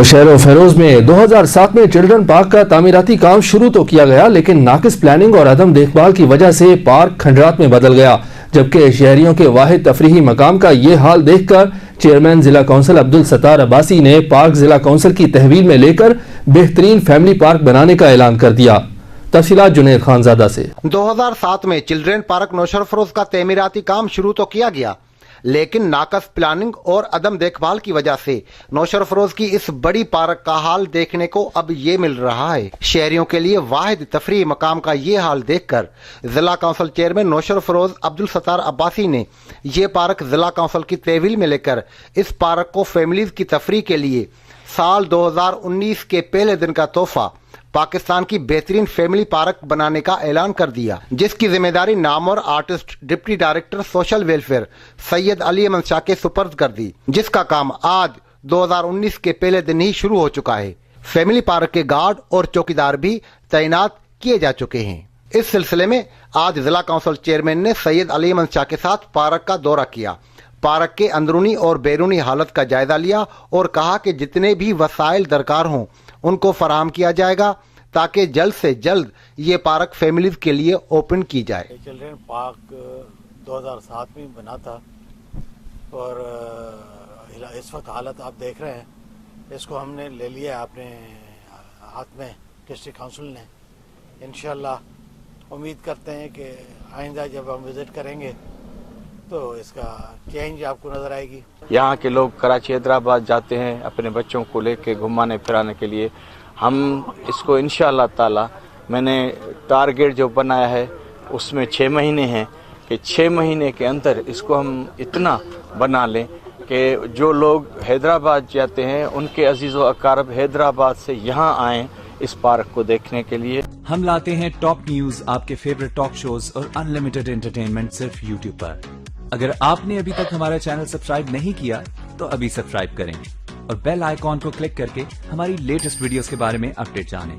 شہر و فیروز میں 2007 میں چلڈرن پارک کا تعمیراتی کام شروع تو کیا گیا، لیکن ناقص پلاننگ اور عدم دیکھ بھال کی وجہ سے پارک کھنڈرات میں بدل گیا، جبکہ شہریوں کے واحد تفریحی مقام کا یہ حال دیکھ کر چیئرمین ضلع کونسل عبدالستار عباسی نے پارک ضلع کونسل کی تحویل میں لے کر بہترین فیملی پارک بنانے کا اعلان کر دیا۔ تفصیلات جنید خان زادہ سے۔ 2007 میں چلڈرن پارک نوشہر فروز کا تعمیراتی کام شروع تو کیا گیا، لیکن ناقص پلاننگ اور عدم دیکھ بھال کی وجہ سے نوشہر فروز کی اس بڑی پارک کا حال دیکھنے کو اب یہ مل رہا ہے۔ شہریوں کے لیے واحد تفریحی مقام کا یہ حال دیکھ کر ضلع کونسل چیئرمین نوشہر فروز عبدالستار عباسی نے یہ پارک ضلع کونسل کی تحویل میں لے کر اس پارک کو فیملیز کی تفریح کے لیے سال 2019 کے پہلے دن کا تحفہ پاکستان کی بہترین فیملی پارک بنانے کا اعلان کر دیا، جس کی ذمہ داری نامور artist deputy director social welfare Syed Ali Ahmed Shah کے سپرد کر دی، جس کا کام آج 2019 کے پہلے دن ہی شروع ہو چکا ہے۔ فیملی پارک کے گارڈ اور چوکیدار بھی تعینات کیے جا چکے ہیں۔ اس سلسلے میں آج ضلع کونسل چیئرمین نے سید علی احمد شاہ کے ساتھ پارک کا دورہ کیا، پارک کے اندرونی اور بیرونی حالت کا جائزہ لیا اور کہا کہ جتنے بھی وسائل درکار ہوں ان کو فراہم کیا جائے گا تاکہ جلد سے جلد یہ پارک فیملیز کے لیے اوپن کی جائے۔ چلڈرن پارک 2007 میں بنا تھا اور اس وقت حالت آپ دیکھ رہے ہیں، اس کو ہم نے لے لیا اپنے ہاتھ میں ڈسٹرکٹ کونسل نے۔ انشاءاللہ امید کرتے ہیں کہ آئندہ جب ہم وزٹ کریں گے تو اس کا چینج آپ کو نظر آئے گی۔ یہاں کے لوگ کراچی حیدرآباد جاتے ہیں اپنے بچوں کو لے کے گھمانے پھرانے کے لیے، ہم اس کو انشاءاللہ تعالی میں نے ٹارگیٹ جو بنایا ہے اس میں 6 مہینے ہیں کہ 6 مہینے کے اندر اس کو ہم اتنا بنا لیں کہ جو لوگ حیدرآباد جاتے ہیں ان کے عزیز و اقارب حیدرآباد سے یہاں آئیں اس پارک کو دیکھنے کے لیے۔ ہم لاتے ہیں ٹاپ نیوز، آپ کے فیوریٹ ٹاک شوز اور انلمیٹڈ انٹرٹینمنٹ صرف یوٹیوب پر۔ اگر آپ نے ابھی تک ہمارا چینل سبسکرائب نہیں کیا تو ابھی سبسکرائب کریں اور بیل آئیکن کو کلک کر کے ہماری لیٹسٹ ویڈیوز کے بارے میں اپڈیٹ جانیں۔